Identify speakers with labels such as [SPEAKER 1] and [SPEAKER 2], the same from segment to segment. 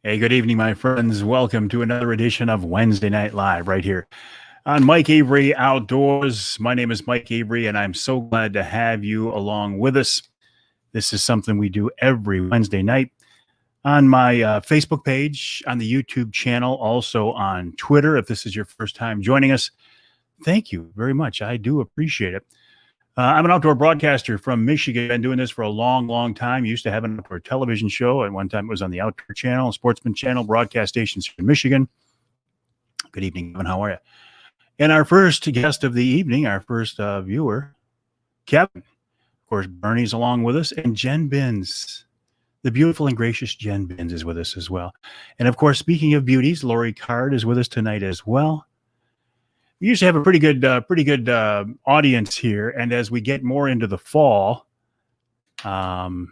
[SPEAKER 1] Hey, good evening, my friends. Welcome to another edition of Wednesday Night Live right here on Mike Avery Outdoors. My name is Mike Avery, and I'm so glad to have you along with us. This is something we do every Wednesday night on my Facebook page, on the YouTube channel, also on Twitter. If this is your first time joining us, thank you very much. I do appreciate it. I'm an outdoor broadcaster from Michigan. Been doing this for a long, long time. Used to have an outdoor television show. At one time, it was on the Outdoor Channel, Sportsman Channel, broadcast stations in Michigan. Good evening, Kevin. How are you? And our first guest of the evening, our first viewer, Kevin. Of course, Bernie's along with us, and Jen Binns. The beautiful and gracious Jen Binns is with us as well. And of course, speaking of beauties, Lori Card is with us tonight as well. We usually have a pretty good audience here, and as we get more into the fall, good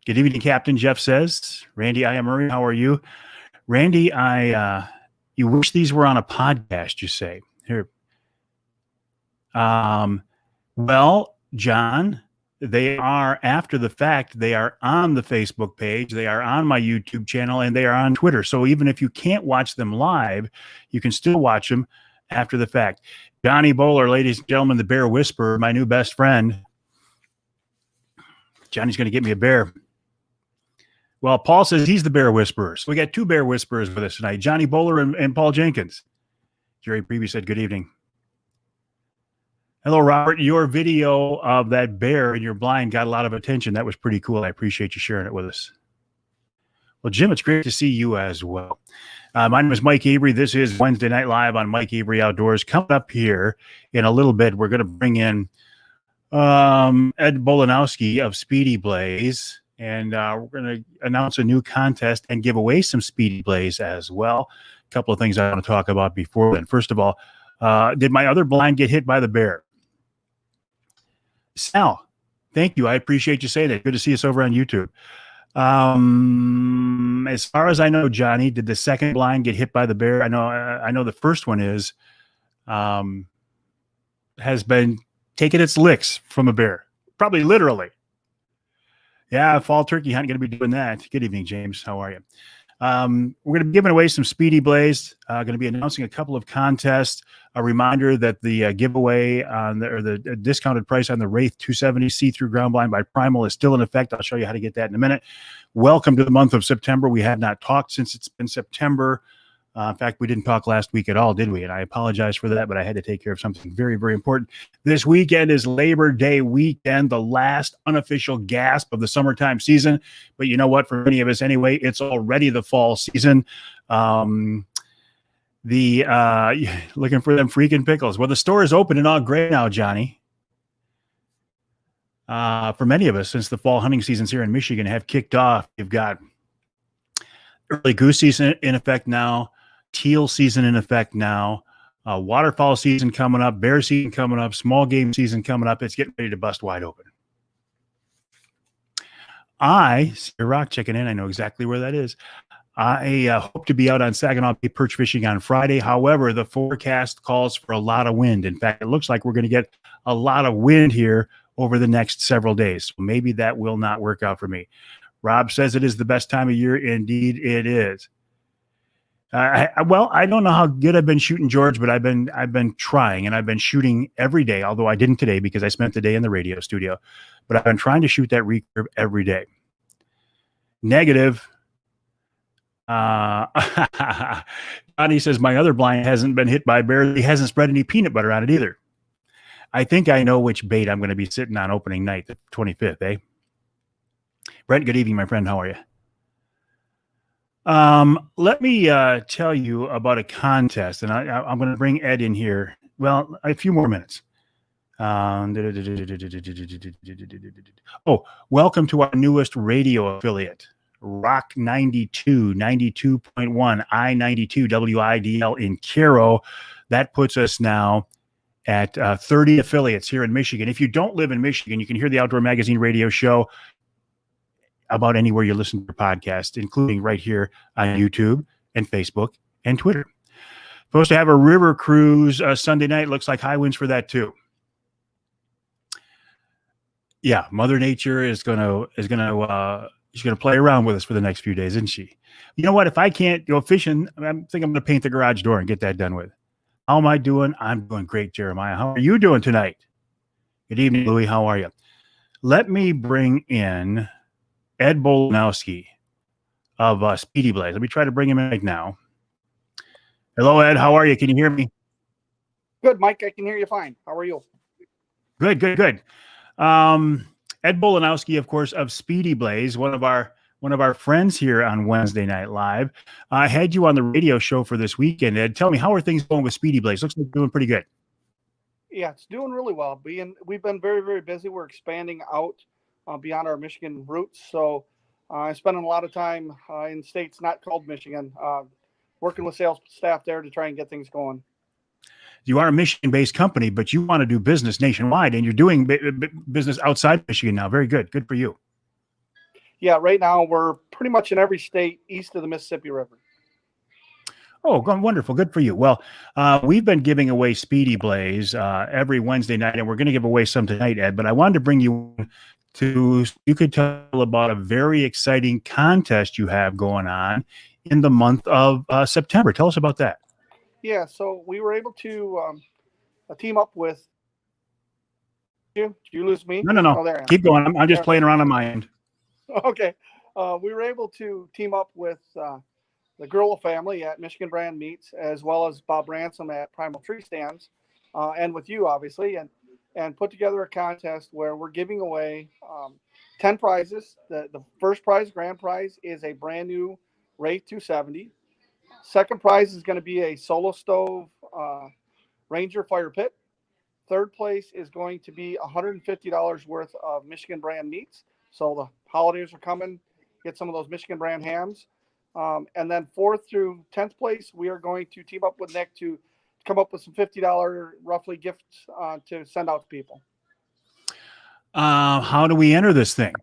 [SPEAKER 1] evening, Captain Jeff says. Randy Murray, how are you? Randy, you wish these were on a podcast, you say. Here. Well, John, they are after the fact. They are on the Facebook page. They are on my YouTube channel, and they are on Twitter. So even if you can't watch them live, you can still watch them after the fact. Johnny Bowler, ladies and gentlemen, the Bear Whisperer, my new best friend. Johnny's going to get me a bear. Well, Paul says he's the Bear Whisperer. So we got two Bear Whisperers with us tonight, Johnny Bowler and Paul Jenkins. Jerry Prevey said good evening. Hello, Robert. Your video of that bear in your blind got a lot of attention. That was pretty cool. I appreciate you sharing it with us. Well, Jim, it's great to see you as well. My name is Mike Avery. This is Wednesday Night Live on Mike Avery Outdoors. Coming up here in a little bit, we're going to bring in Ed Bolanowski of Speedy Blaze, and we're going to announce a new contest and give away some Speedy Blaze as well. A couple of things I want to talk about before then. First of all, did my other blind get hit by the bear? Sal, thank you. I appreciate you saying that. Good to see us over on YouTube. As far as I know, Johnny, did the second blind get hit by the bear? I know the first one has been taking its licks from a bear, probably literally. Yeah, fall turkey hunt, going to be doing that. Good evening, James. How are you? We're going to be giving away some Speedy Blaze. Going to be announcing a couple of contests. A reminder that the giveaway on the discounted price on the Wraith 270 see-through ground blind by Primal is still in effect. I'll show you how to get that in a minute. Welcome to the month of September. We have not talked since it's been September. In fact, we didn't talk last week at all, did we? And I apologize for that, but I had to take care of something very, very important. This weekend is Labor Day weekend, the last unofficial gasp of the summertime season. But you know what? For many of us anyway, it's already the fall season. Looking for them freaking pickles. Well, the store is open and all great now, Johnny. For many of us, since the fall hunting seasons here in Michigan have kicked off, you've got early goose season in effect now, teal season in effect now, waterfowl season coming up, bear season coming up, small game season coming up. It's getting ready to bust wide open. I see a rock checking in. I know exactly where that is. I hope to be out on Saginaw Bay perch fishing on Friday. However, the forecast calls for a lot of wind. In fact, it looks like we're going to get a lot of wind here over the next several days. So maybe that will not work out for me. Rob says it is the best time of year. Indeed, it is. I don't know how good I've been shooting, George, but I've been trying, and I've been shooting every day, although I didn't today because I spent the day in the radio studio. But I've been trying to shoot that recurve every day. Negative. Johnny says, my other blind hasn't been hit by a bear. He hasn't spread any peanut butter on it either. I think I know which bait I'm going to be sitting on opening night, the 25th, eh? Brent, good evening, my friend. How are you? Let me tell you about a contest, and I'm going to bring Ed in here. Well, a few more minutes. Welcome to our newest radio affiliate, Rock 92, 92.1, I-92 WIDL in Cairo. That puts us now at 30 affiliates here in Michigan. If you don't live in Michigan, you can hear the Outdoor Magazine radio show about anywhere you listen to your podcast, including right here on YouTube and Facebook and Twitter. Supposed to have a river cruise Sunday night. Looks like high winds for that too. Yeah, Mother Nature is gonna She's going to play around with us for the next few days, isn't she? You know what? If I can't go fishing, I think I'm going to paint the garage door and get that done with. How am I doing? I'm doing great, Jeremiah. How are you doing tonight? Good evening, Louie. How are you? Let me bring in Ed Bolanowski of Speedy Blaze. Let me try to bring him in right now. Hello, Ed. How are you? Can you hear me?
[SPEAKER 2] Good, Mike. I can hear you fine. How are you?
[SPEAKER 1] Good. Ed Bolanowski, of course, of Speedy Blaze, one of our friends here on Wednesday Night Live. I had you on the radio show for this weekend, Ed. Tell me, how are things going with Speedy Blaze? Looks like you're doing pretty good.
[SPEAKER 2] Yeah, it's doing really well. We've been very, very busy. We're expanding out beyond our Michigan roots. So I'm spending a lot of time in states not called Michigan, working with sales staff there to try and get things going.
[SPEAKER 1] You are a Michigan-based company, but you want to do business nationwide, and you're doing business outside Michigan now. Very good. Good for you.
[SPEAKER 2] Yeah, right now we're pretty much in every state east of the Mississippi River.
[SPEAKER 1] Oh, wonderful. Good for you. Well, we've been giving away Speedy Blaze every Wednesday night, and we're going to give away some tonight, Ed. But I wanted to bring you you could tell about a very exciting contest you have going on in the month of September. Tell us about that.
[SPEAKER 2] Yeah, so we were able to team up with you. Did you lose me?
[SPEAKER 1] No.
[SPEAKER 2] Oh, there I am.
[SPEAKER 1] Keep going. I'm just playing around on my end.
[SPEAKER 2] Okay. We were able to team up with the Gurla family at Michigan Brand Meats, as well as Bob Ransom at Primal Tree Stands, and with you, obviously, and put together a contest where we're giving away 10 prizes. The first prize, grand prize, is a brand new Wraith 270. Second prize is going to be a Solo Stove Ranger Fire Pit. Third place is going to be $150 worth of Michigan Brand Meats. So the holidays are coming. Get some of those Michigan Brand hams. And then 4th through 10th place, we are going to team up with Nick to come up with some $50 roughly gifts to send out to people.
[SPEAKER 1] How do we enter this thing?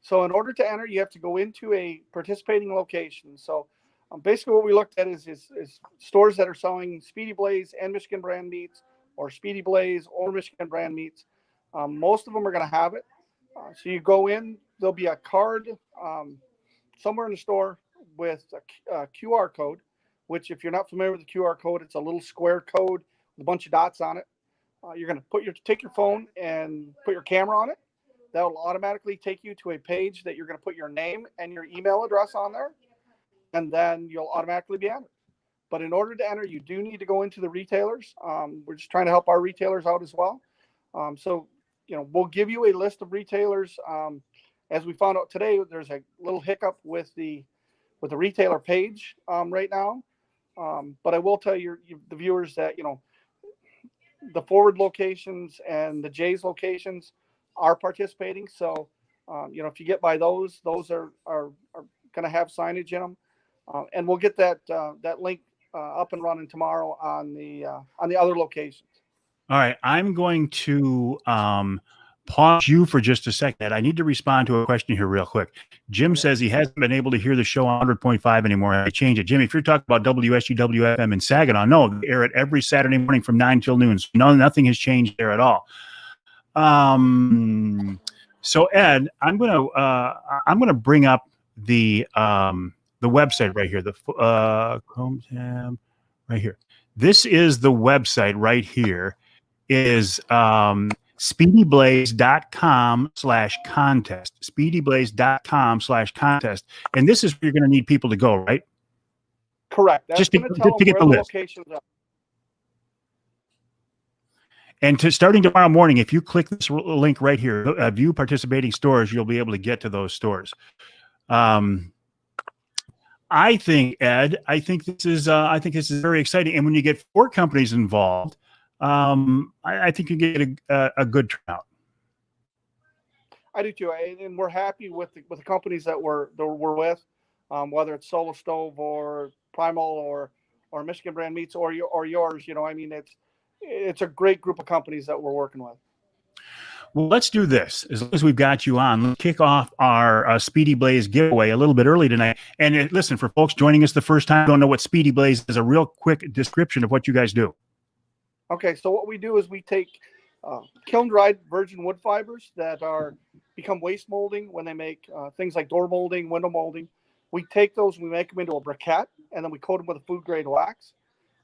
[SPEAKER 2] So in order to enter, you have to go into a participating location. So basically what we looked at is stores that are selling Speedy Blaze and Michigan Brand Meats, or Speedy Blaze or Michigan Brand Meats. Most of them are going to have it. So you go in, there'll be a card somewhere in the store with a QR code, which if you're not familiar with the QR code, it's a little square code with a bunch of dots on it. You're going to take your phone and put your camera on it. That will automatically take you to a page that you're going to put your name and your email address on there, and then you'll automatically be entered. But in order to enter, you do need to go into the retailers. We're just trying to help our retailers out as well. So, we'll give you a list of retailers. As we found out today, there's a little hiccup with the retailer page right now. But I will tell you, the viewers, that the Forward locations and the Jay's locations are participating. So if you get by those are going to have signage in them, and we'll get that link up and running tomorrow on the other locations.
[SPEAKER 1] All right, I'm going to pause you for just a second. I need to respond to a question here real quick. Jim says he hasn't been able to hear the show on 100.5 anymore. I changed it. Jimmy, if you're talking about WSGW-FM in Saginaw, no, they air it every Saturday morning from 9 till noon. So no, nothing has changed there at all. So Ed, I'm gonna bring up the website right here, the Chrome tab right here. This is the website right here. Is speedyblaze.com/contest, speedyblaze.com/contest. And this is where you're going to need people to go, right?
[SPEAKER 2] Correct. That's
[SPEAKER 1] just to get the list.
[SPEAKER 2] Locations are.
[SPEAKER 1] And starting tomorrow morning, if you click this link right here, view participating stores, you'll be able to get to those stores. I think, Ed, this is very exciting. And when you get 4 companies involved, I think you get a good turnout.
[SPEAKER 2] I do too, and we're happy with the companies that we're with, whether it's Solo Stove or Primal or Michigan Brand Meats or yours. It's a great group of companies that we're working with.
[SPEAKER 1] Well, let's do this. As long as we've got you on, let's kick off our Speedy Blaze giveaway a little bit early tonight. And listen, for folks joining us the first time, don't know what Speedy Blaze is, a real quick description of what you guys do.
[SPEAKER 2] Okay, so what we do is we take kiln dried virgin wood fibers that become waste molding when they make things like door molding, window molding. We take those and we make them into a briquette, and then we coat them with a food grade wax.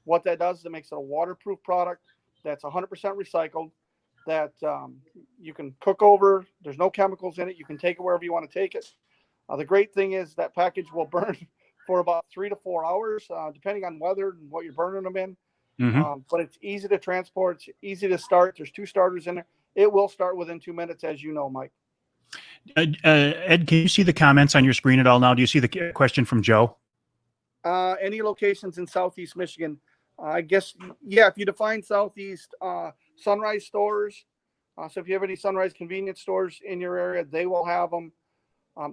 [SPEAKER 2] What that does is it makes it a waterproof product that's 100% recycled, that you can cook over. There's no chemicals in it. You can take it wherever you want to take it. The great thing is that package will burn for about 3 to 4 hours, depending on weather and what you're burning them in. But it's easy to transport. It's easy to start. There's 2 starters in there. It will start within 2 minutes, as you know, Mike.
[SPEAKER 1] Ed, can you see the comments on your screen at all now? Do you see the question from Joe?
[SPEAKER 2] Any locations in Southeast Michigan? I guess, yeah, if you define Southeast, Sunrise stores. So if you have any Sunrise convenience stores in your area, they will have them.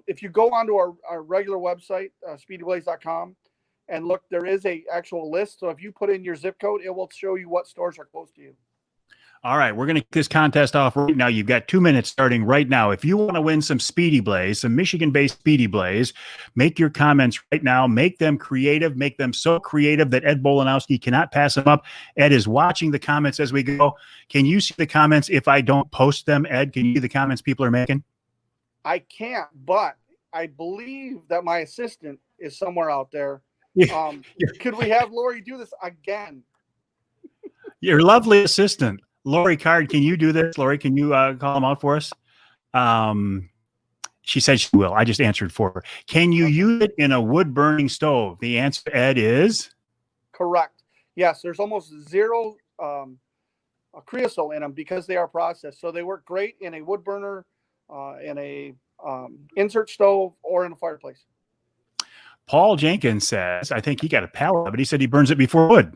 [SPEAKER 2] If you go onto our regular website, speedyblaze.com, and look, there is a actual list. So if you put in your zip code, it will show you what stores are close to you.
[SPEAKER 1] All right, we're going to kick this contest off right now. You've got 2 minutes starting right now. If you want to win some Speedy Blaze, some Michigan-based Speedy Blaze, make your comments right now. Make them creative. Make them so creative that Ed Bolanowski cannot pass them up. Ed is watching the comments as we go. Can you see the comments if I don't post them, Ed? Can you see the comments people are making?
[SPEAKER 2] I can't, but I believe that my assistant is somewhere out there. Could we have Lori do this again?
[SPEAKER 1] Your lovely assistant. Lori Card, can you do this? Lori, can you call them out for us? She said she will. I just answered for her. Can you use it in a wood-burning stove? The answer, Ed, is?
[SPEAKER 2] Correct. Yes, there's almost zero creosote in them because they are processed. So they work great in a wood burner, in a insert stove, or in a fireplace.
[SPEAKER 1] Paul Jenkins says, I think he got a pallet, but he said he burns it before wood.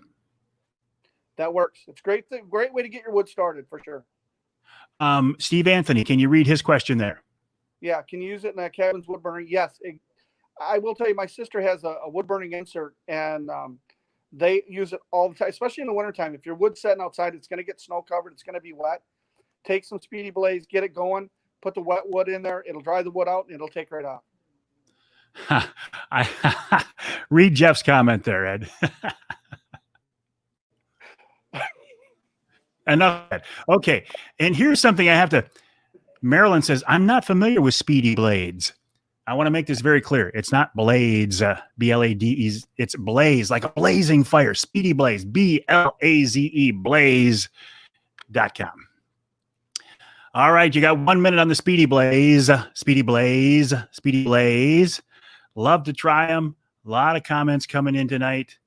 [SPEAKER 2] That works. It's great way to get your wood started for sure.
[SPEAKER 1] Steve Anthony, can you read his question there?
[SPEAKER 2] Yeah. Can you use it in a cabin's wood burner? Yes. I will tell you, my sister has a wood burning insert, and they use it all the time, especially in the wintertime. If your wood's setting outside, it's going to get snow covered. It's going to be wet. Take some Speedy Blaze, get it going, put the wet wood in there. It'll dry the wood out, and it'll take right off.
[SPEAKER 1] Read Jeff's comment there, Ed. Enough. Okay. And here's something I have to. Marilyn says, I'm not familiar with Speedy Blades. I want to make this very clear. It's not blades, B-L-A-D-E. It's blaze, like a blazing fire. Speedy Blaze, B-L-A-Z-E, blaze.com. All right. You got 1 minute on the Speedy Blaze. Speedy Blaze. Speedy Blaze. Love to try them. A lot of comments coming in tonight.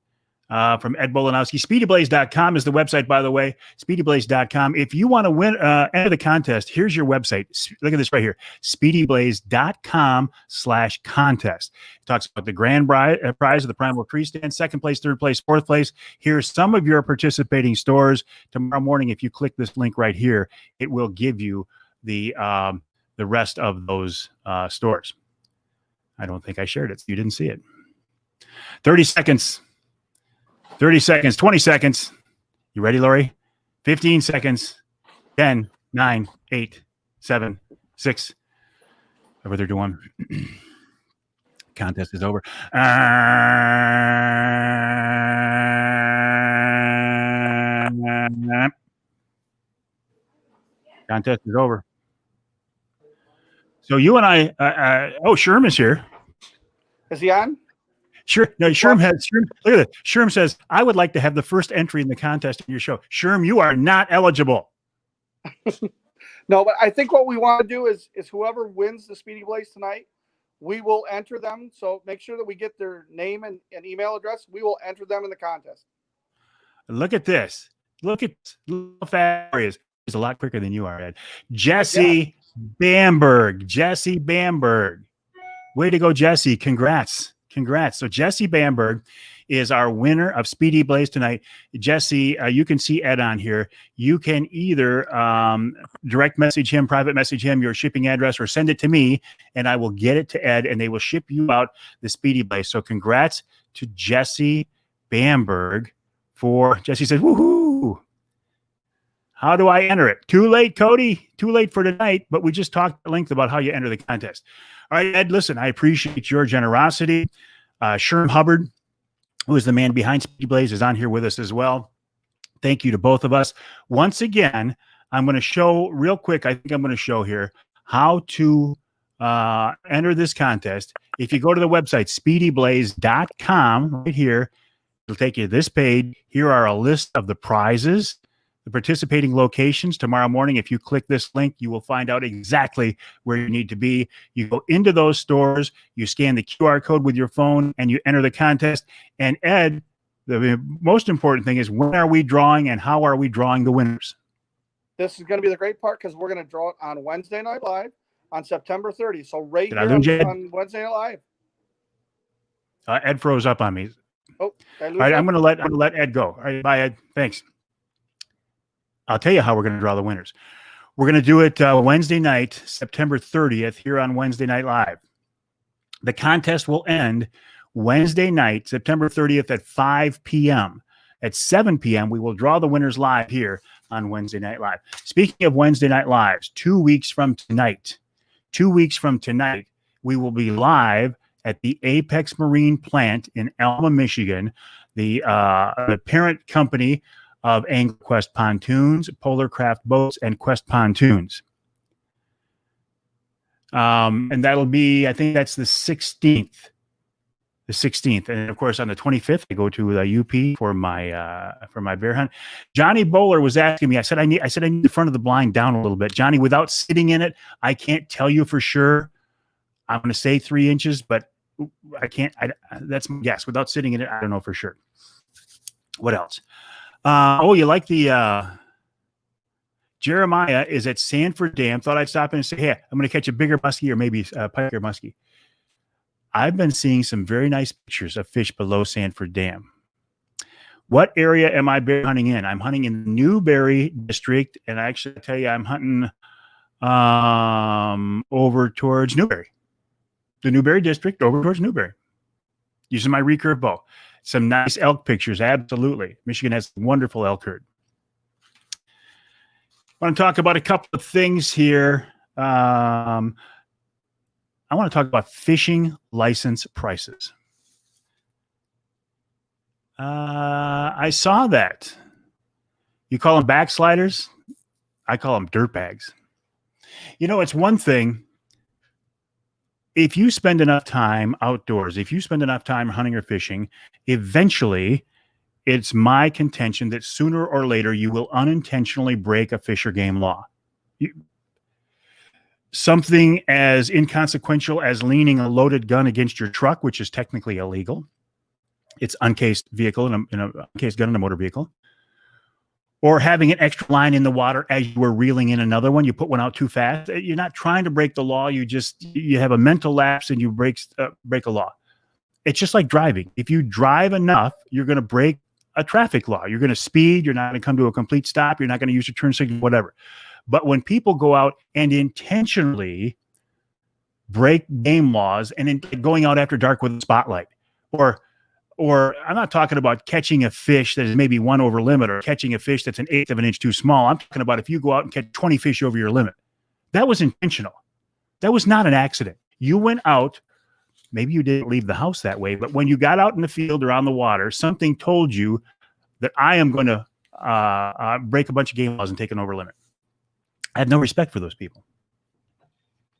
[SPEAKER 1] From Ed Bolanowski. SpeedyBlaze.com is the website, by the way. SpeedyBlaze.com. If you want to win, enter the contest, here's your website. Look at this right here. SpeedyBlaze.com/contest. It talks about the grand prize of the Primal Tree Stand, second place, third place, fourth place. Here's some of your participating stores. Tomorrow morning, if you click this link right here, it will give you the rest of those stores. I don't think I shared it. You didn't see it. 30 seconds. 30 seconds, 20 seconds. You ready, Lori? 15 seconds. 10, 9, 8, 7, 6. Whatever they're doing. Contest is over. Contest is over. So you and I, Sherm is here.
[SPEAKER 2] Is he on?
[SPEAKER 1] Sure. No, Sherm has. Look at it. Sherm says, I would like to have the first entry in the contest in your show. Sherm, you are not eligible.
[SPEAKER 2] No, but I think what we want to do is whoever wins the Speedy Blaze tonight, we will enter them. So make sure that we get their name and email address. We will enter them in the contest.
[SPEAKER 1] Look at this. Look at how fast he is. He's a lot quicker than you are, Ed. Jesse Bamberg. Jesse Bamberg. Way to go, Jesse. Congrats. So Jesse Bamberg is our winner of Speedy Blaze tonight. Jesse, you can see Ed on here. You can either direct message him, private message him your shipping address, or send it to me, and I will get it to Ed, and they will ship you out the Speedy Blaze. So congrats to Jesse Bamberg Jesse says, woohoo. How do I enter it? Too late, Cody. Too late for tonight, but we just talked at length about how you enter the contest. All right, Ed, listen, I appreciate your generosity. Sherm Hubbard, who is the man behind Speedy Blaze, is on here with us as well. Thank you to both of us. Once again, I'm going to show real quick. I think I'm going to show here how to enter this contest. If you go to the website, speedyblaze.com right here, it'll take you to this page. Here are a list of the prizes, the participating locations. Tomorrow morning, if you click this link, you will find out exactly where you need to be. You go into those stores, you scan the QR code with your phone, and you enter the contest. And Ed, the most important thing is, when are we drawing and how are we drawing the winners?
[SPEAKER 2] This is going to be the great part because we're going to draw it on Wednesday Night Live on September 30th. So right
[SPEAKER 1] Did I
[SPEAKER 2] here
[SPEAKER 1] lose Ed?
[SPEAKER 2] on Wednesday Night Live.
[SPEAKER 1] Ed froze up on me.
[SPEAKER 2] Oh,
[SPEAKER 1] all right, I'm going to let Ed go. All right, bye, Ed. Thanks. I'll tell you how we're going to draw the winners. We're going to do it Wednesday night, September 30th, here on Wednesday Night Live. The contest will end Wednesday night, September 30th at 5 p.m. At 7 p.m., we will draw the winners live here on Wednesday Night Live. Speaking of Wednesday Night Lives, 2 weeks from tonight, we will be live at the Apex Marine plant in Alma, Michigan, the parent company of AnglerQuest Pontoons, Polar Craft Boats, and Quest Pontoons. And that'll be, I think that's the 16th. The 16th. And of course, on the 25th, I go to the UP for my bear hunt. Johnny Bowler was asking me, I said I need the front of the blind down a little bit. Johnny, without sitting in it, I can't tell you for sure. I'm going to say 3 inches, but I can't, that's my guess. Without sitting in it, I don't know for sure. What else? You like the Jeremiah is at Sanford Dam. Thought I'd stop in and say, hey, I'm going to catch a bigger muskie or maybe a pike or muskie. I've been seeing some very nice pictures of fish below Sanford Dam. What area am I bear hunting in? I'm hunting in the Newberry district, and I actually tell you, I'm hunting over towards Newberry. The Newberry district over towards Newberry. Using my recurve bow. Some nice elk pictures, absolutely. Michigan has wonderful elk herd. I want to talk about a couple of things here. I want to talk about fishing license prices. I saw that. You call them backsliders? I call them dirt bags. You know, it's one thing. If you spend enough time outdoors, if you spend enough time hunting or fishing, eventually it's my contention that sooner or later you will unintentionally break a fish or game law. Something as inconsequential as leaning a loaded gun against your truck, which is technically illegal. It's uncased vehicle in a uncased gun in a motor vehicle. Or having an extra line in the water as you were reeling in another one. You put one out too fast. You're not trying to break the law. You have a mental lapse and you break a law. It's just like driving. If you drive enough, you're going to break a traffic law. You're going to speed. You're not going to come to a complete stop. You're not going to use your turn signal, whatever. But when people go out and intentionally break game laws and going out after dark with a spotlight, or I'm not talking about catching a fish that is maybe 1 over limit or catching a fish that's 1/8 of an inch too small. I'm talking about if you go out and catch 20 fish over your limit. That was intentional. That was not an accident. You went out, maybe you didn't leave the house that way, but when you got out in the field or on the water, something told you that I am going to break a bunch of game laws and take an over limit. I had no respect for those people.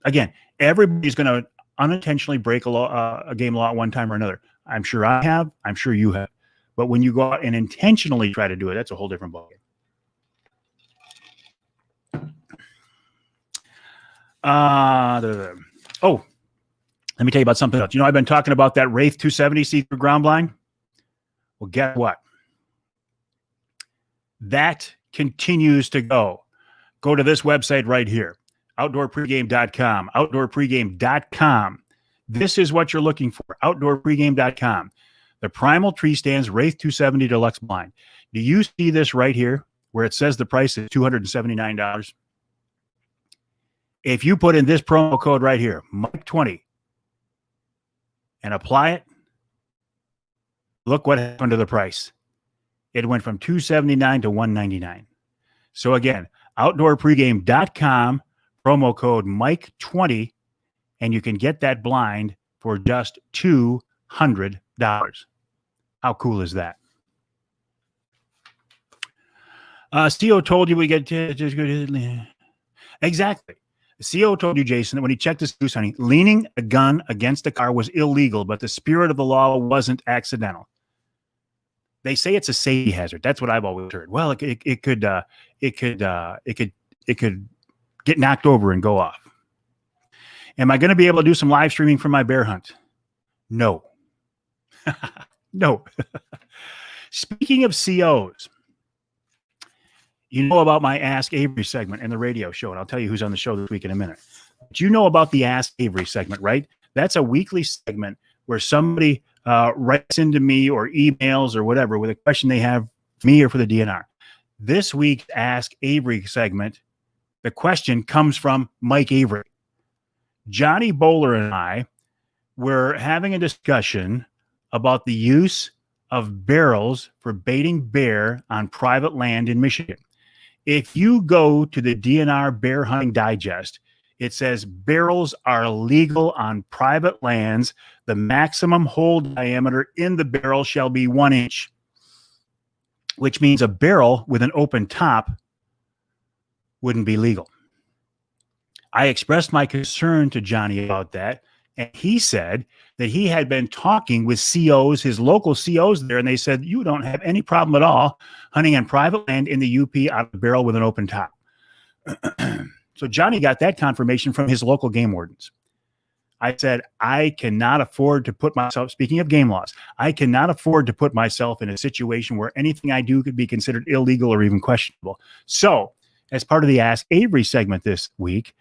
[SPEAKER 1] Again, everybody's going to unintentionally break a game law at one time or another. I'm sure I have. I'm sure you have. But when you go out and intentionally try to do it, that's a whole different ballgame. Let me tell you about something else. You know, I've been talking about that Wraith 270 see-through ground blind. Well, guess what? That continues to go. Go to this website right here, outdoorpregame.com, outdoorpregame.com. This is what you're looking for, outdoorpregame.com. The Primal Tree Stands Wraith 270 Deluxe Blind. Do you see this right here where it says the price is $279? If you put in this promo code right here, Mike20, and apply it, look what happened to the price. It went from $279 to $199. So again, outdoorpregame.com, promo code Mike20, and you can get that blind for just $200. How cool is that? CO told you we get just good. Exactly. The CO told you, Jason, that when he checked his goose hunting, leaning a gun against a car was illegal, but the spirit of the law wasn't accidental. They say it's a safety hazard. That's what I've always heard. Well, it could get knocked over and go off. Am I going to be able to do some live streaming from my bear hunt? No. No. Speaking of COs, you know about my Ask Avery segment in the radio show, and I'll tell you who's on the show this week in a minute. But you know about the Ask Avery segment, right? That's a weekly segment where somebody writes into me or emails or whatever with a question they have for me or for the DNR. This week's Ask Avery segment, the question comes from Mike Avery. Johnny Bowler and I were having a discussion about the use of barrels for baiting bear on private land in Michigan. If you go to the DNR Bear Hunting Digest, it says barrels are legal on private lands. The maximum hole diameter in the barrel shall be 1 inch, which means a barrel with an open top wouldn't be legal. I expressed my concern to Johnny about that, and he said that he had been talking with COs, his local COs there, and they said, you don't have any problem at all hunting on private land in the UP on a barrel with an open top. So Johnny got that confirmation from his local game wardens. I said, I cannot afford to put myself, speaking of game laws, I cannot afford to put myself in a situation where anything I do could be considered illegal or even questionable. So as part of the Ask Avery segment this week,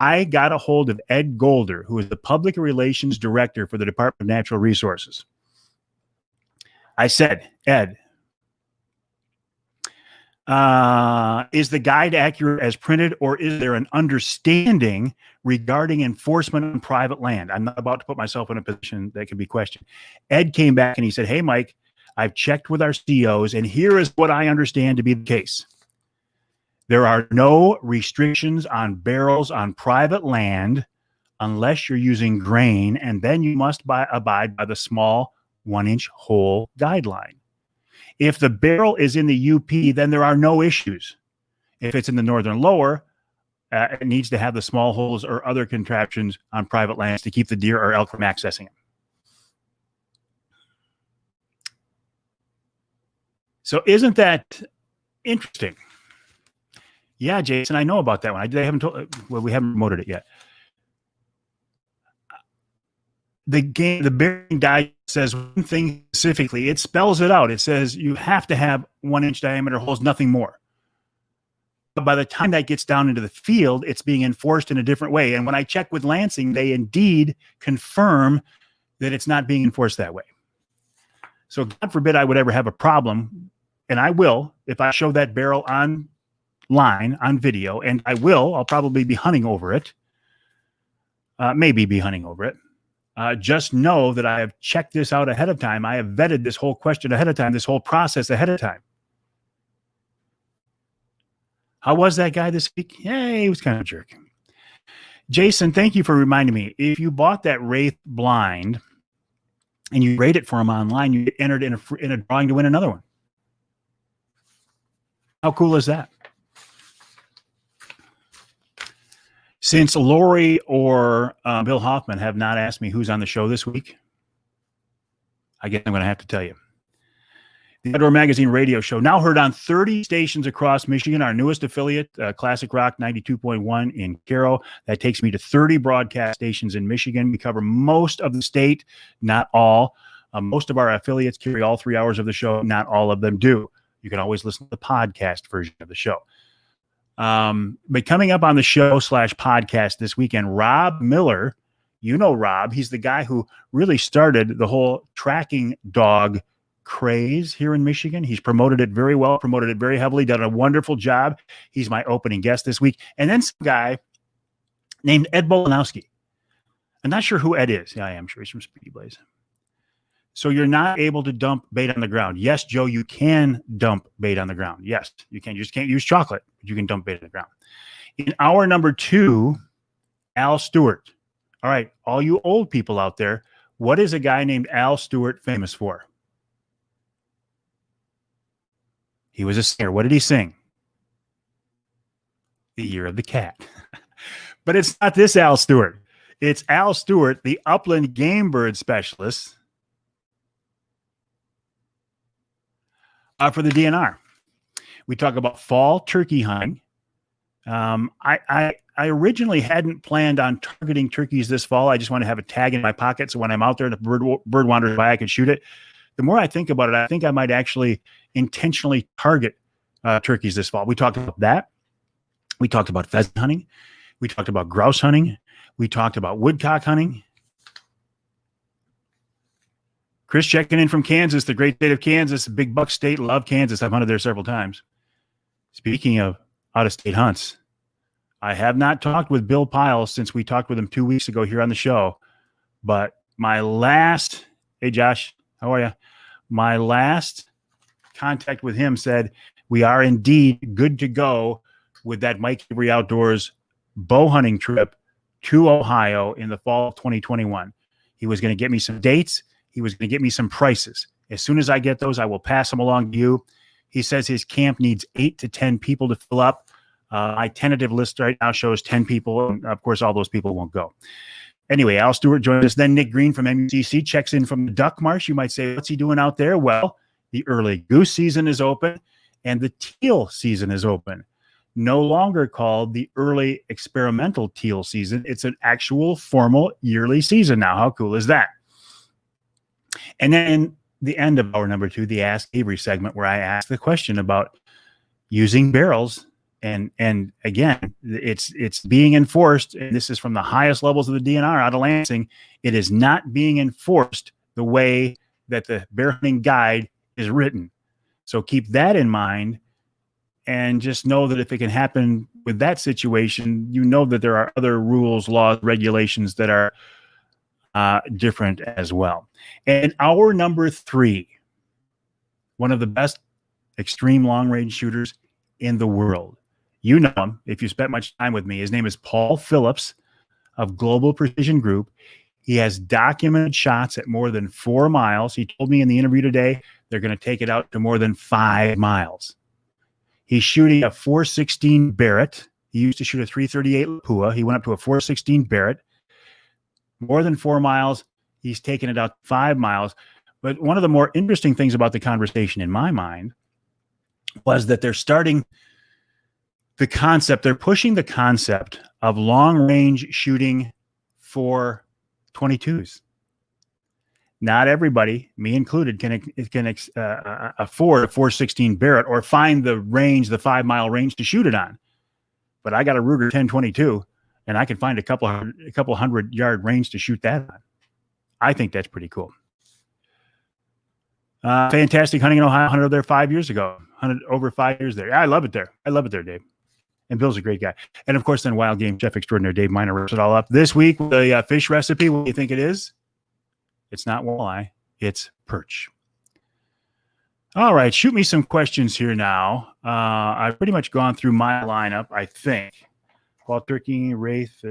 [SPEAKER 1] I got a hold of Ed Golder, who is the Public Relations Director for the Department of Natural Resources. I said, Ed, is the guide accurate as printed, or is there an understanding regarding enforcement on private land? I'm not about to put myself in a position that could be questioned. Ed came back and he said, hey, Mike, I've checked with our COs, and here is what I understand to be the case. There are no restrictions on barrels on private land unless you're using grain, and then you must abide by the small 1 inch hole guideline. If the barrel is in the UP, then there are no issues. If it's in the northern lower, it needs to have the small holes or other contraptions on private lands to keep the deer or elk from accessing it. So isn't that interesting? Yeah, Jason, I know about that one. They haven't told, well, we haven't promoted it yet. The Bearing Digest says one thing specifically. It spells it out. It says you have to have 1 inch diameter holes, nothing more. But by the time that gets down into the field, it's being enforced in a different way. And when I check with Lansing, they indeed confirm that it's not being enforced that way. So God forbid I would ever have a problem, and I will, if I show that barrel online on video, and I'll probably be hunting over it. Maybe be hunting over it. Just know that I have checked this out ahead of time. I have vetted this whole question ahead of time, this whole process ahead of time. How was that guy this week? Yeah, he was kind of a jerk. Jason, thank you for reminding me. If you bought that Wraith blind and you rate it for him online, you get entered in a drawing to win another one. How cool is that? Since Lori or Bill Hoffman have not asked me who's on the show this week, I guess I'm going to have to tell you. The Outdoor Magazine radio show, now heard on 30 stations across Michigan, our newest affiliate, Classic Rock 92.1 in Caro. That takes me to 30 broadcast stations in Michigan. We cover most of the state, not all. Most of our affiliates carry all 3 hours of the show. Not all of them do. You can always listen to the podcast version of the show. But coming up on the show / podcast this weekend, Rob Miller, you know Rob, he's the guy who really started the whole tracking dog craze here in Michigan. He's promoted it very well, promoted it very heavily, done a wonderful job. He's my opening guest this week. And then some guy named Ed Bolanowski. I'm not sure who Ed is. Yeah, I am sure he's from Speedy Blaze. So you're not able to dump bait on the ground. Yes, Joe, you can dump bait on the ground. Yes, you can. You just can't use chocolate, but you can dump bait on the ground. In hour number 2, Al Stewart. All right, all you old people out there, what is a guy named Al Stewart famous for? He was a singer. What did he sing? the year of the cat. But it's not this Al Stewart. It's Al Stewart, the upland game bird specialist for the DNR. We talk about fall turkey hunting. I originally hadn't planned on targeting turkeys this fall. I just want to have a tag in my pocket so when I'm out there and if a bird wanders by, I can shoot it. The more I think about it, I think I might actually intentionally target turkeys this fall. We talked about that. We talked about pheasant hunting. We talked about grouse hunting. We talked about woodcock hunting. Chris checking in from Kansas, the great state of Kansas, big buck state. Love Kansas. I've hunted there several times. Speaking of out-of-state hunts, I have not talked with Bill Piles since we talked with him 2 weeks ago here on the show. But my last, hey Josh, how are you? My last contact with him said we are indeed good to go with that Mike Avery Outdoors bow hunting trip to Ohio in the fall of 2021. He was going to get me some dates. He was going to get me some prices. As soon as I get those, I will pass them along to you. He says his camp needs 8 to 10 people to fill up. My tentative list right now shows 10 people. And of course, all those people won't go. Anyway, Al Stewart joins us. Then Nick Green from MUCC checks in from the Duck Marsh. You might say, what's he doing out there? Well, the early goose season is open and the teal season is open. No longer called the early experimental teal season. It's an actual formal yearly season now. How cool is that? And then the end of hour number 2, the Ask Avery segment, where I ask the question about using barrels. And again, it's being enforced. And this is from the highest levels of the DNR out of Lansing. It is not being enforced the way that the bear hunting guide is written. So keep that in mind. And just know that if it can happen with that situation, you know that there are other rules, laws, regulations that are different as well. And hour number 3, one of the best extreme long-range shooters in the world. You know him if you spent much time with me. His name is Paul Phillips of Global Precision Group. He has documented shots at more than 4 miles. He told me in the interview today they're going to take it out to more than 5 miles. He's shooting a 416 Barrett. He used to shoot a 338 Lapua. He went up to a 416 Barrett. More than 4 miles. He's taken it out 5 miles. But one of the more interesting things about the conversation in my mind was that they're starting the concept. They're pushing the concept of long-range shooting for 22s. Not everybody, me included, can afford a 416 Barrett or find the range, the 5 mile range to shoot it on. But I got a Ruger 1022, and I can find a couple 100-yard range to shoot that on. I think that's pretty cool. Fantastic hunting in Ohio. Hunted there 5 years ago. Hunted over 5 years there. Yeah, I love it there. I love it there, Dave. And Bill's a great guy. And of course, then Wild Game Chef Extraordinaire Dave Miner rips it all up. This week, the fish recipe, what do you think it is? It's not walleye, it's perch. All right, shoot me some questions here now. I've pretty much gone through my lineup, I think. Wild turkey, wraith.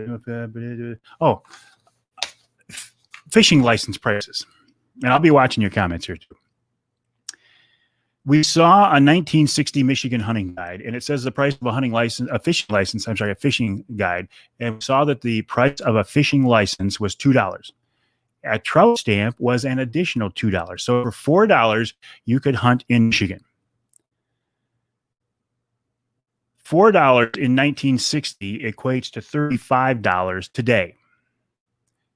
[SPEAKER 1] Fishing license prices. And I'll be watching your comments here too. We saw a 1960 Michigan hunting guide, and it says the price of a fishing guide. And we saw that the price of a fishing license was $2. A trout stamp was an additional $2. So for $4, you could hunt in Michigan. $4 in 1960 equates to $35 today.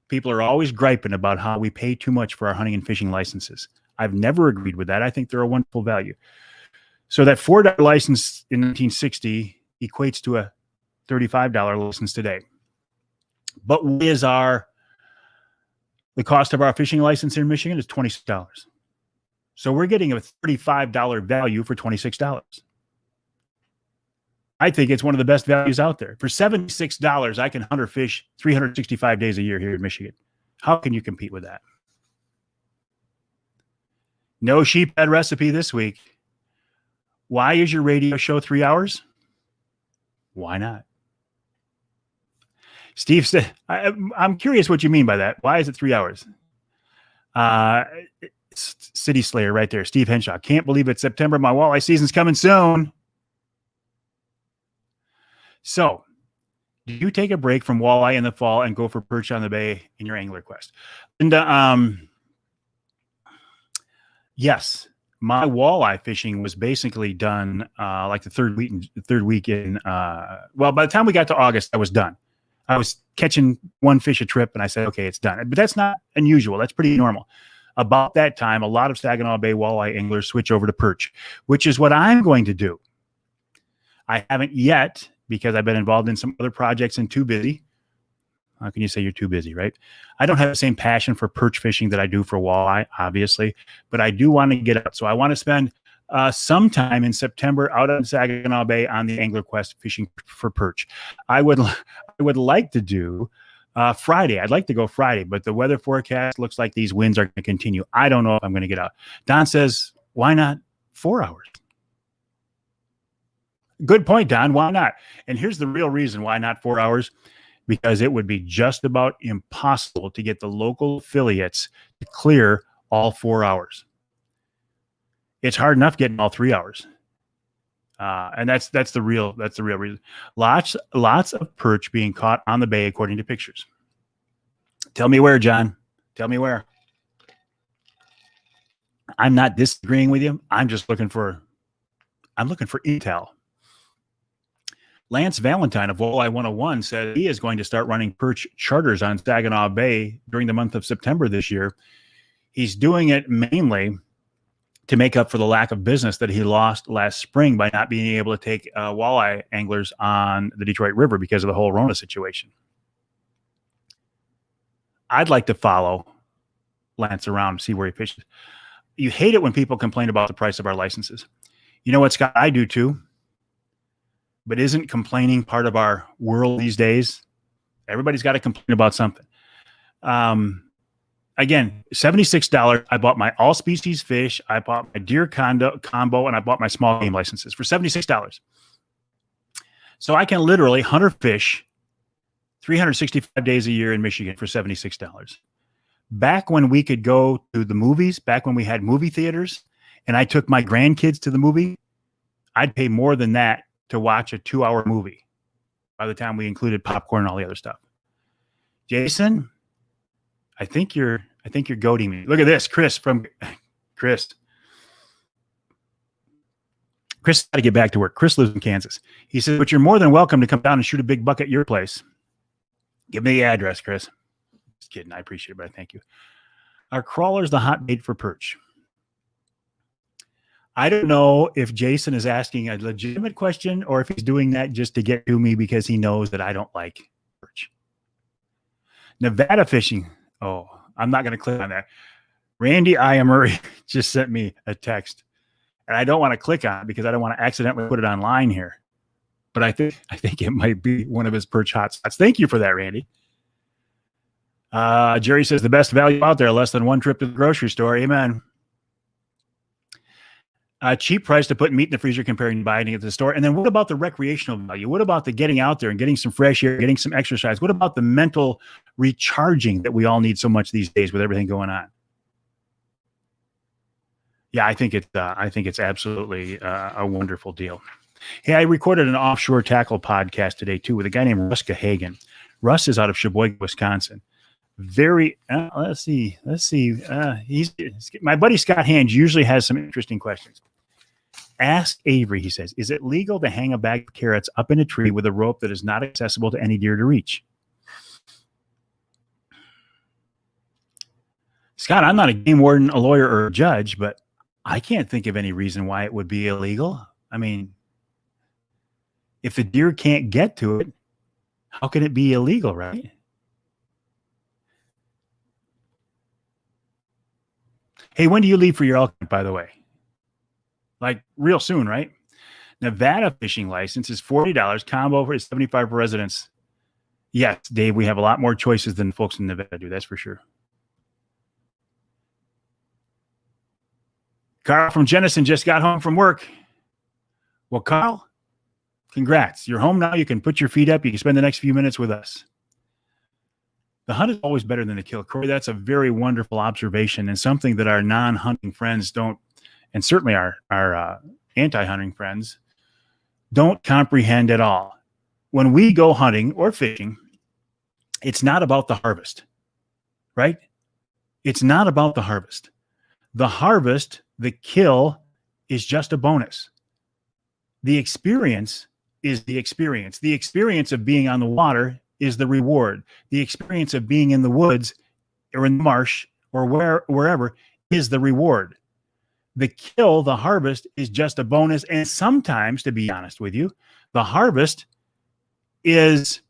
[SPEAKER 1] People are always griping about how we pay too much for our hunting and fishing licenses. I've never agreed with that. I think they're a wonderful value. So that $4 license in 1960 equates to a $35 license today. But what is the cost of our fishing license in Michigan is $26. So we're getting a $35 value for $26. I think it's one of the best values out there. For $76, I can hunt or fish 365 days a year here in Michigan. How can you compete with that? No sheephead recipe this week. Why is your radio show 3 hours? Why not? Steve said, I'm curious what you mean by that. Why is it 3 hours? City Slayer right there. Steve Henshaw. Can't believe it's September. My walleye season's coming soon. So, do you take a break from walleye in the fall and go for perch on the bay in your angler quest? And yes, my walleye fishing was basically done like the third week in. Well, by the time we got to August, I was done. I was catching one fish a trip, and I said, okay, it's done. But that's not unusual. That's pretty normal. About that time, a lot of Saginaw Bay walleye anglers switch over to perch, which is what I'm going to do. I haven't yet because I've been involved in some other projects and too busy. How can you say you're too busy, right? I don't have the same passion for perch fishing that I do for walleye, obviously, but I do want to get out. So I want to spend some time in September out on Saginaw Bay on the Angler Quest fishing for perch. I would like to do Friday. I'd like to go Friday, but the weather forecast looks like these winds are going to continue. I don't know if I'm going to get out. Don says, why not 4 hours? Good point, Don. Why not? And here's the real reason why not 4 hours. Because it would be just about impossible to get the local affiliates to clear all 4 hours. It's hard enough getting all 3 hours. And that's the real reason. Lots of perch being caught on the bay, according to pictures. Tell me where, John. Tell me where. I'm not disagreeing with you. I'm looking for intel. Lance Valentine of Walleye 101 said he is going to start running perch charters on Saginaw Bay during the month of September this year. He's doing it mainly to make up for the lack of business that he lost last spring by not being able to take walleye anglers on the Detroit River because of the whole Rona situation. I'd like to follow Lance around, see where he fishes. You hate it when people complain about the price of our licenses. You know what, Scott? I do too. But isn't complaining part of our world these days? Everybody's got to complain about something. Again, $76. I bought my all species fish. I bought my deer combo, and I bought my small game licenses for $76. So I can literally hunt or fish 365 days a year in Michigan for $76. Back when we could go to the movies, back when we had movie theaters, and I took my grandkids to the movie, I'd pay more than that to watch a 2-hour movie by the time we included popcorn and all the other stuff. Jason, I think you're goading me. Look at this, Chris Chris got to get back to work. Chris lives in Kansas. He says, but you're more than welcome to come down and shoot a big buck at your place. Give me the address, Chris. Just kidding. I appreciate it, but thank you. Are crawlers the hot bait for perch? I don't know if Jason is asking a legitimate question or if he's doing that just to get to me because he knows that I don't like perch. Nevada fishing. Oh, I'm not going to click on that. Randy Murray just sent me a text, and I don't want to click on it because I don't want to accidentally put it online here. But I think it might be one of his perch hotspots. Thank you for that, Randy. Jerry says the best value out there, less than one trip to the grocery store. Amen. Cheap price to put meat in the freezer comparing to buying it at the store. And then what about the recreational value? What about the getting out there and getting some fresh air, getting some exercise? What about the mental recharging that we all need so much these days with everything going on? Yeah, I think it's absolutely a wonderful deal. Hey, I recorded an offshore tackle podcast today too with a guy named Russ Gahagan. Russ is out of Sheboygan, Wisconsin. Very let's see. He's my buddy Scott Hange usually has some interesting questions. Ask Avery, he says, is it legal to hang a bag of carrots up in a tree with a rope that is not accessible to any deer to reach? Scott, I'm not a game warden, a lawyer, or a judge, but I can't think of any reason why it would be illegal. I mean, if the deer can't get to it, how can it be illegal, right? Hey, when do you leave for your elk hunt, by the way? Like real soon, right? Nevada fishing license is $40. Combo is $75 for residents. Yes, Dave, we have a lot more choices than folks in Nevada do. That's for sure. Carl from Jennison just got home from work. Well, Carl, congrats. You're home now. You can put your feet up. You can spend the next few minutes with us. The hunt is always better than the kill. Corey, that's a very wonderful observation and something that our non-hunting friends don't, and certainly our anti-hunting friends don't comprehend at all. when we go hunting or fishing, it's not about the harvest, right? It's not about the harvest. The harvest, the kill, is just a bonus. The experience is the experience. The experience of being on the water is the reward. The experience of being in the woods or in the marsh or wherever is the reward. The kill, the harvest, is just a bonus. And sometimes, to be honest with you, the harvest is,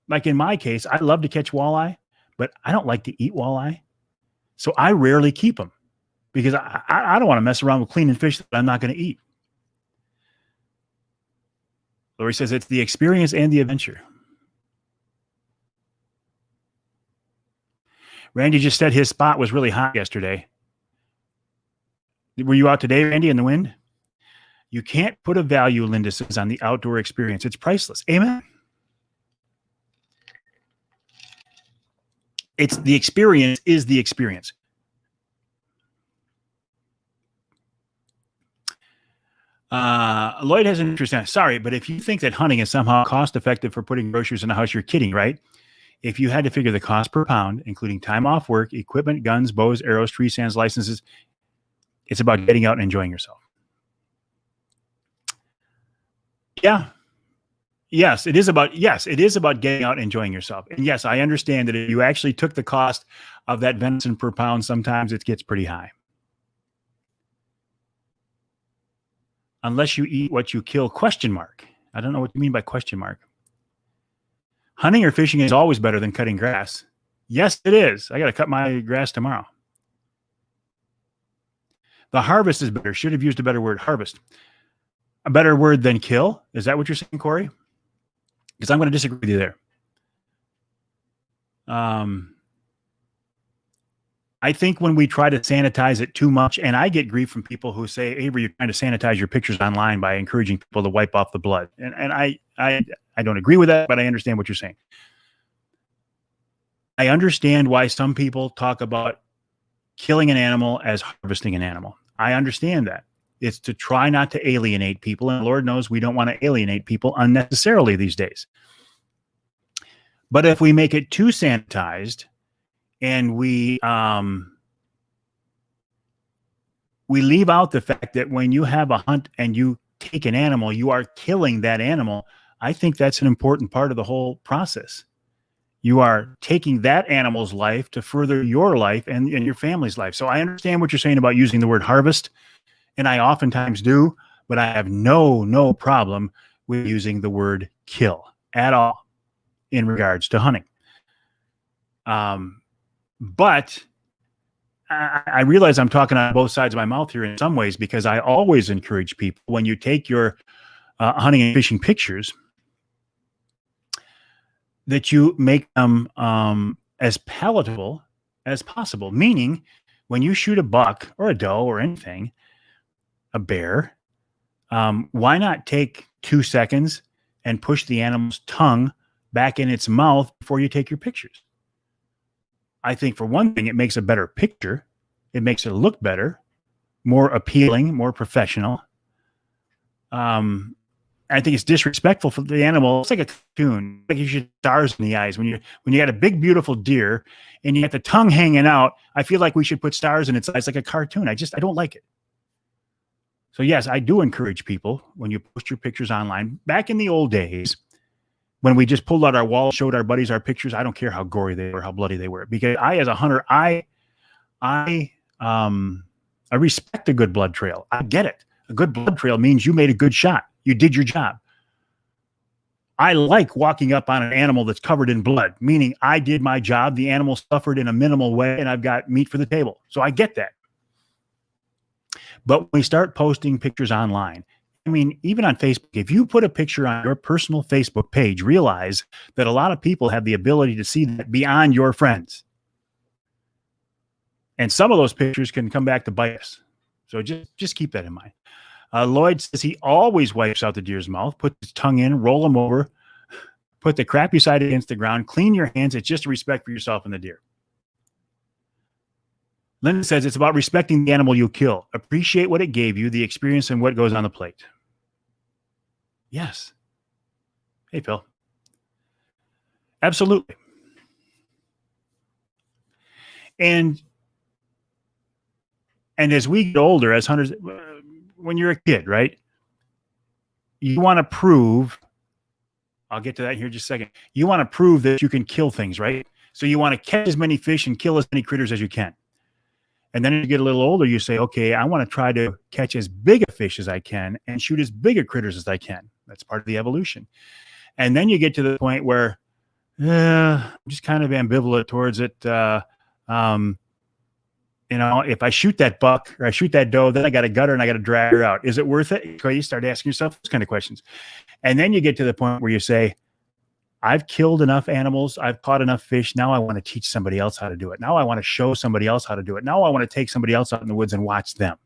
[SPEAKER 1] like in my case, I love to catch walleye, but I don't like to eat walleye. So I rarely keep them because I don't want to mess around with cleaning fish that I'm not going to eat. Lori says it's the experience and the adventure. Randy just said his spot was really hot yesterday. Were you out today, Randy, in the wind? You can't put a value, Linda says, on the outdoor experience. It's priceless. Amen. It's the experience is the experience. Lloyd has an interesting, sorry, but if you think that hunting is somehow cost effective for putting groceries in a house, you're kidding, right? If you had to figure the cost per pound, including time off work, equipment, guns, bows, arrows, tree stands, licenses, it's about getting out and enjoying yourself. Yeah. Yes, it is about getting out and enjoying yourself. And yes, I understand that if you actually took the cost of that venison per pound, sometimes it gets pretty high. Unless you eat what you kill, ? I don't know what you mean by ? Hunting or fishing is always better than cutting grass. Yes, it is. I got to cut my grass tomorrow. The harvest is better. Should have used a better word, harvest. A better word than kill? Is that what you're saying, Corey? Because I'm going to disagree with you there. I think when we try to sanitize it too much, and I get grief from people who say, Avery, you're trying to sanitize your pictures online by encouraging people to wipe off the blood. And I don't agree with that, but I understand what you're saying. I understand why some people talk about killing an animal as harvesting an animal. I understand that. It's to try not to alienate people. And Lord knows we don't want to alienate people unnecessarily these days. But if we make it too sanitized and we leave out the fact that when you have a hunt and you take an animal, you are killing that animal, I think that's an important part of the whole process. You are taking that animal's life to further your life and your family's life. So I understand what you're saying about using the word harvest. And I oftentimes do, but I have no problem with using the word kill at all in regards to hunting. But I realize I'm talking on both sides of my mouth here in some ways, because I always encourage people, when you take your hunting and fishing pictures, that you make them as palatable as possible. Meaning, when you shoot a buck or a doe or anything, a bear, why not take 2 seconds and push the animal's tongue back in its mouth before you take your pictures? I think for one thing, it makes a better picture. It makes it look better, more appealing, more professional. I think it's disrespectful for the animal. It's like a cartoon. Like you should stars in the eyes when you got a big, beautiful deer and you got the tongue hanging out. I feel like we should put stars in its eyes like a cartoon. I don't like it. So yes, I do encourage people, when you post your pictures online, back in the old days, when we just pulled out our wall, showed our buddies our pictures, I don't care how gory they were, how bloody they were, because I, as a hunter, I respect a good blood trail. I get it. A good blood trail means you made a good shot. You did your job. I like walking up on an animal that's covered in blood, meaning I did my job. The animal suffered in a minimal way, and I've got meat for the table. So I get that. But when we start posting pictures online, I mean, even on Facebook, if you put a picture on your personal Facebook page, realize that a lot of people have the ability to see that beyond your friends. And some of those pictures can come back to bite us. So just keep that in mind. Lloyd says he always wipes out the deer's mouth, puts his tongue in, roll him over, put the crappy side against the ground, clean your hands. It's just a respect for yourself and the deer. Linda says it's about respecting the animal you kill. Appreciate what it gave you, the experience, and what goes on the plate. Yes. Hey, Phil. Absolutely. And as we get older, as hunters, when you're a kid, right? You want to prove, I'll get to that here in just a second. You want to prove that you can kill things, right? So you want to catch as many fish and kill as many critters as you can. And then as you get a little older, you say, okay, I want to try to catch as big a fish as I can and shoot as big a critters as I can. That's part of the evolution. And then you get to the point where I'm just kind of ambivalent towards it. If I shoot that buck or I shoot that doe, then I got to gut her and I got to drag her out. Is it worth it? So you start asking yourself those kind of questions. And then you get to the point where you say, I've killed enough animals. I've caught enough fish. Now I want to teach somebody else how to do it. Now I want to show somebody else how to do it. Now I want to take somebody else out in the woods and watch them.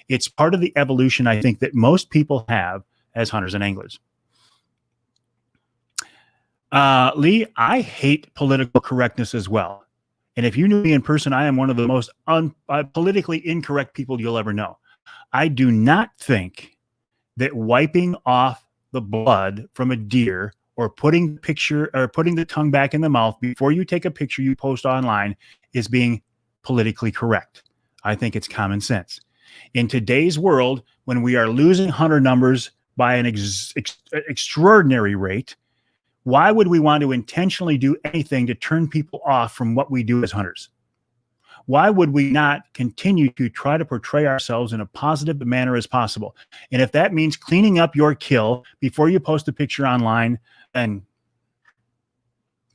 [SPEAKER 1] It's part of the evolution, I think, that most people have as hunters and anglers. Lee, I hate political correctness as well. And if you knew me in person, I am one of the most politically incorrect people you'll ever know. I do not think that wiping off the blood from a deer or putting the tongue back in the mouth before you take a picture you post online is being politically correct. I think it's common sense. In today's world, when we are losing hunter numbers by an extraordinary rate, why would we want to intentionally do anything to turn people off from what we do as hunters? Why would we not continue to try to portray ourselves in a positive manner as possible? And if that means cleaning up your kill before you post a picture online, then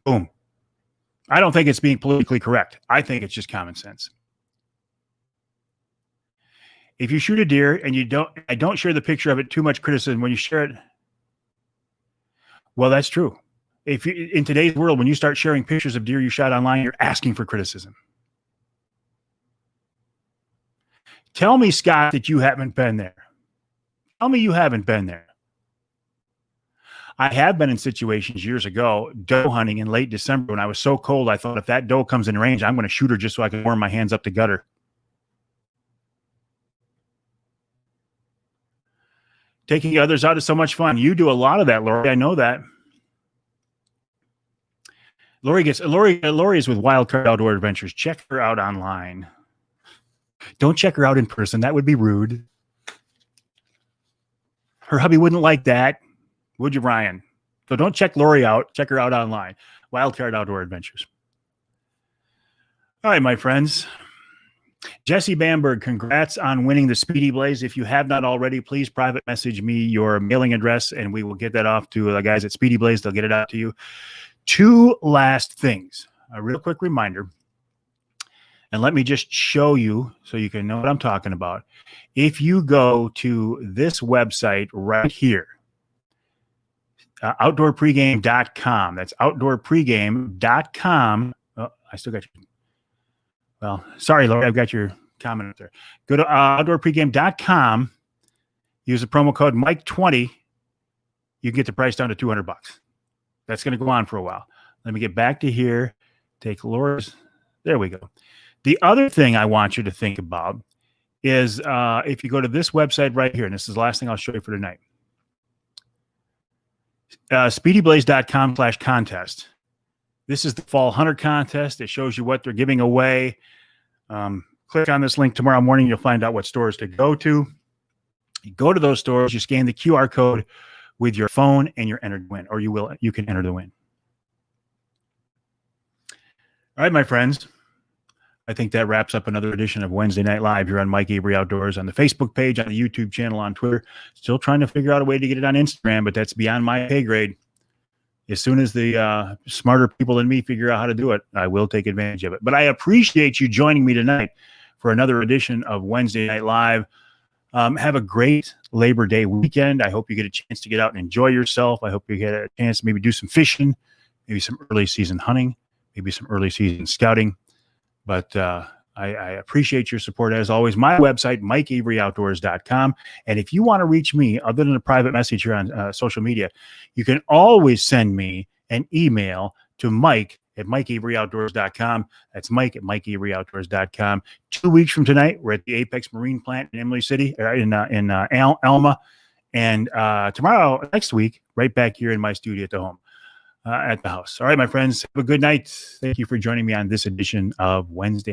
[SPEAKER 1] boom. I don't think it's being politically correct. I think it's just common sense. If you shoot a deer and I don't share the picture of it, too much criticism when you share it. Well, that's true. In today's world, when you start sharing pictures of deer you shot online, you're asking for criticism. Tell me, Scott, that you haven't been there. Tell me you haven't been there. I have been in situations years ago, doe hunting in late December when I was so cold, I thought if that doe comes in range, I'm going to shoot her just so I can warm my hands up to gut her. Taking others out is so much fun. You do a lot of that, Lori. I know that. Lori is with Wildcard Outdoor Adventures. Check her out online. Don't check her out in person. That would be rude. Her hubby wouldn't like that. Would you, Ryan? So don't check Lori out. Check her out online. Wildcard Outdoor Adventures. All right, my friends. Jesse Bamberg, congrats on winning the Speedy Blaze. If you have not already, please private message me your mailing address, and we will get that off to the guys at Speedy Blaze. They'll get it out to you. Two last things. A real quick reminder. And let me just show you so you can know what I'm talking about. If you go to this website right here, outdoorpregame.com. That's outdoorpregame.com. Oh, I still got you. Well, sorry, Lori, I've got your comment up there. Go to outdoorpregame.com. Use the promo code Mike20. You can get the price down to $200. That's going to go on for a while. Let me get back to here. Take Laura's. There we go. The other thing I want you to think about is if you go to this website right here, and this is the last thing I'll show you for tonight. SpeedyBlaze.com/contest. This is the Fall Hunter Contest. It shows you what they're giving away. Click on this link tomorrow morning. You'll find out what stores to go to. You go to those stores. You scan the QR code with your phone, and you're entered to win, or you can enter to win. All right, my friends. I think that wraps up another edition of Wednesday Night Live here on Mike Avery Outdoors, on the Facebook page, on the YouTube channel, on Twitter. Still trying to figure out a way to get it on Instagram, but that's beyond my pay grade. As soon as the smarter people than me figure out how to do it, I will take advantage of it. But I appreciate you joining me tonight for another edition of Wednesday Night Live. Have a great Labor Day weekend. I hope you get a chance to get out and enjoy yourself. I hope you get a chance to maybe do some fishing, maybe some early season hunting, maybe some early season scouting. But I appreciate your support as always. My website, MikeAveryOutdoors.com. And if you want to reach me, other than a private message here on social media, you can always send me an email to Mike@MikeAveryOutdoors.com. That's Mike@MikeAveryOutdoors.com. 2 weeks from tonight, we're at the Apex Marine Plant in Emily City, in Alma. And tomorrow, next week, right back here in my studio at the home, at the house. All right, my friends, have a good night. Thank you for joining me on this edition of Wednesday